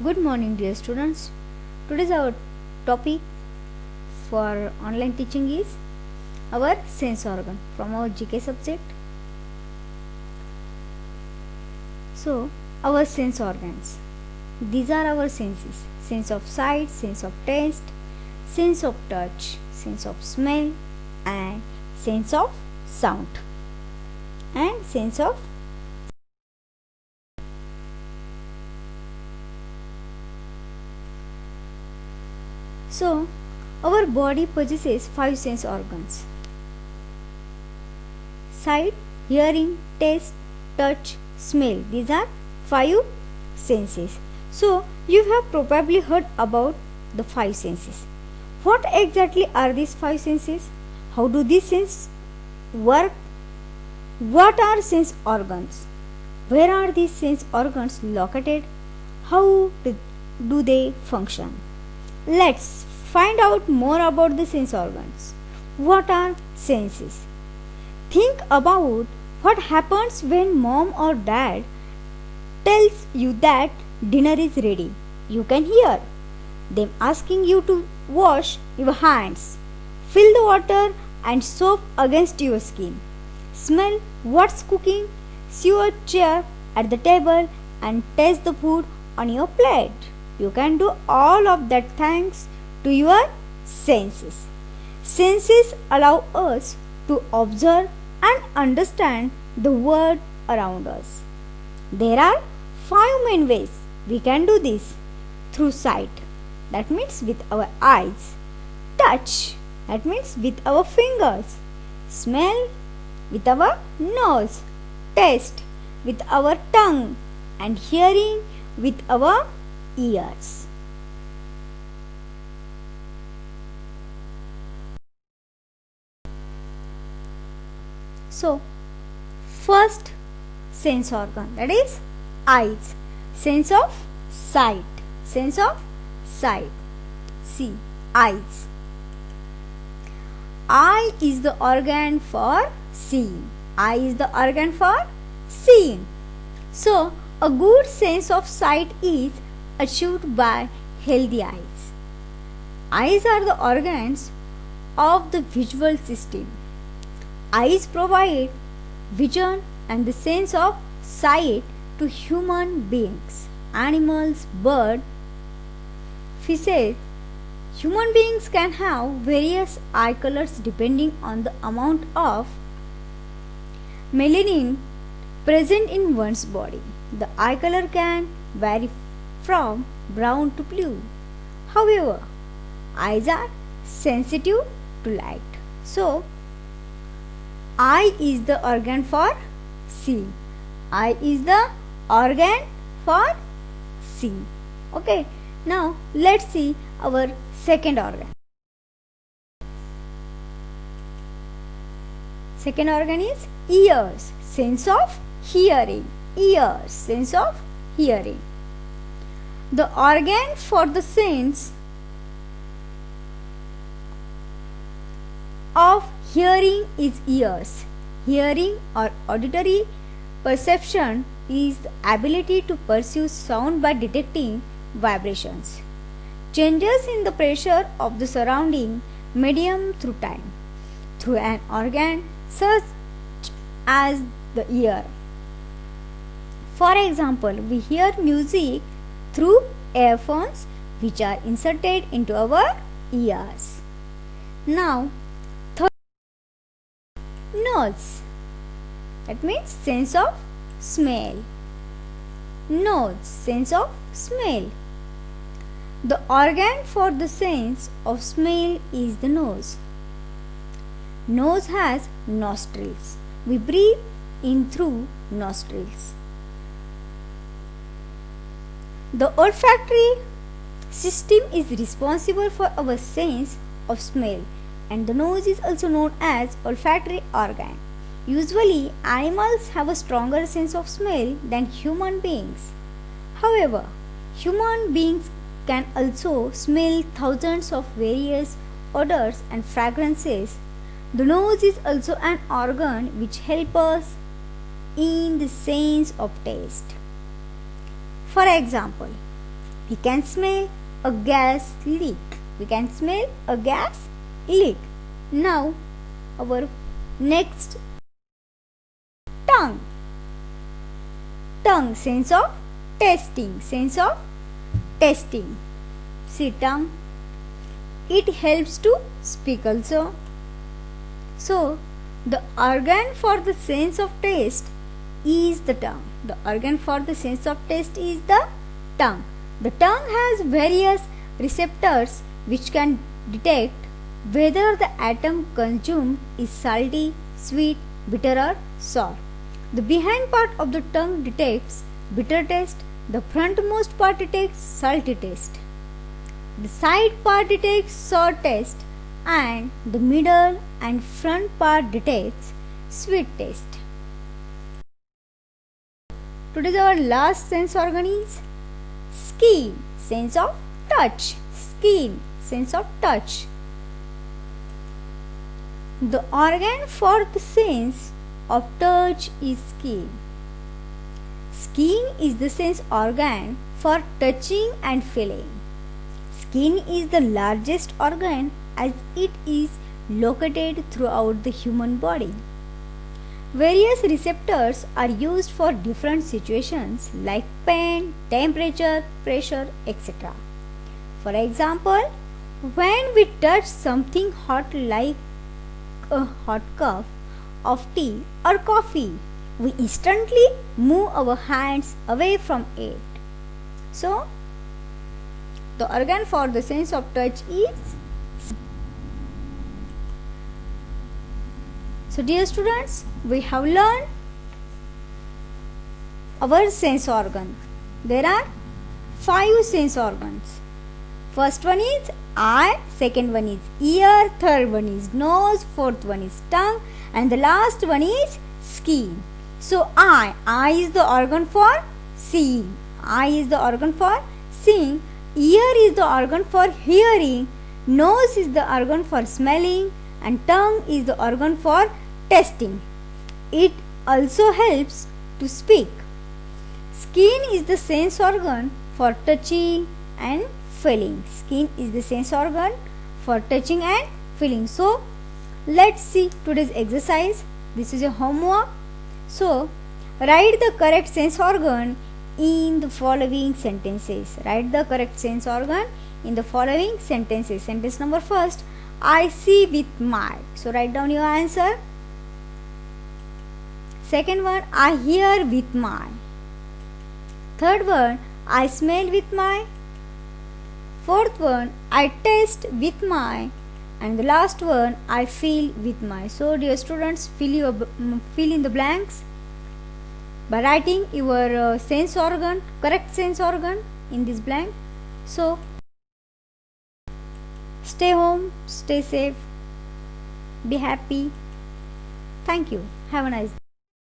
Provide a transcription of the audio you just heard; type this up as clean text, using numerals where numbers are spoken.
Good morning, dear students. Today's our topic for online teaching is our sense organ from our GK subject. So, our sense organs. These are our senses: sense of sight, sense of taste, sense of touch, sense of smell, and sense of sound, and sense of So, our body possesses 5 sense organs: sight, hearing, taste, touch, smell. These are 5 senses. So, you have probably heard about the 5 senses. What exactly are these 5 senses? How do these senses work? What are sense organs? Where are these sense organs located? How do they function? Let's find out more about the sense organs. What are senses? Think about what happens when mom or dad tells you that dinner is ready. You can hear them asking you to wash your hands, fill the water and soap against your skin. Smell what's cooking, see your chair at the table and taste the food on your plate. You can do all of that thanks to your senses. Senses allow us to observe and understand the world around us. There are 5 main ways we can do this: through sight, that means with our eyes; touch, that means with our fingers; smell, with our nose; taste, with our tongue; and hearing, with our ears. So, first sense organ, that is eyes. Sense of sight. Sense of sight. See, eyes. Eye is the organ for seeing. Eye is the organ for seeing. So, a good sense of sight is achieved by healthy eyes. Eyes are the organs of the visual system. Eyes provide vision and the sense of sight to human beings, animals, birds, fishes. Human beings can have various eye colors depending on the amount of melanin present in one's body. The eye color can vary from brown to blue. However, eyes are sensitive to light. So, eye is the organ for seeing. Eye is the organ for seeing. Okay, now let's see our second organ. Second organ is ears. Sense of hearing. Ears. Sense of hearing. The organ for the sense of hearing is ears. Hearing or auditory perception is the ability to perceive sound by detecting vibrations, changes in the pressure of the surrounding medium through time, through an organ such as the ear. For example, we hear music through earphones which are inserted into our ears. Now, nose, that means sense of smell. Nose, sense of smell. The organ for the sense of smell is the nose. Nose has nostrils. We breathe in through nostrils. The olfactory system is responsible for our sense of smell, and the nose is also known as olfactory organ. Usually, animals have a stronger sense of smell than human beings. However, human beings can also smell thousands of various odors and fragrances. The nose is also an organ which helps us in the sense of taste. For example, We can smell a gas leak. We can smell a gas leak. Now, our next, tongue. Tongue, sense of tasting. Sense of tasting. See, tongue. It helps to speak also. So, the organ for the sense of taste is the tongue. The organ for the sense of taste is the tongue. The tongue has various receptors which can detect whether the atom consumed is salty, sweet, bitter or sour. The behind part of the tongue detects bitter taste, the frontmost part detects salty taste. The side part detects sour taste and the middle and front part detects sweet taste. Today's our last sense organ is skin, sense of touch. Skin, sense of touch. The organ for the sense of touch is skin. Skin is the sense organ for touching and feeling. Skin is the largest organ as it is located throughout the human body. Various receptors are used for different situations like pain, temperature, pressure, etc. For example, when we touch something hot like a hot cup of tea or coffee, we instantly move our hands away from it. So, the organ for the sense of touch is. So, dear students, we have learned our sense organ. There are 5 sense organs. First one is eye, second one is ear, third one is nose, fourth one is tongue, and the last one is skin. So, eye is the organ for seeing. Eye is the organ for seeing. Ear is the organ for hearing. Nose is the organ for smelling, and tongue is the organ for tasting. It also helps to speak. Skin is the sense organ for touching and feeling. Skin is the sense organ for touching and feeling. So, let's see today's exercise. This is a homework. So, write the correct sense organ in the following sentences. Write the correct sense organ in the following sentences. Sentence number first, I see with my. So, write down your answer. Second one, I hear with my. Third one, I smell with my. Fourth one, I taste with my. And the last one, I feel with my. So, dear students, fill in the blanks by writing your sense organ, correct sense organ in this blank. So, stay home, stay safe, be happy. Thank you. Have a nice day.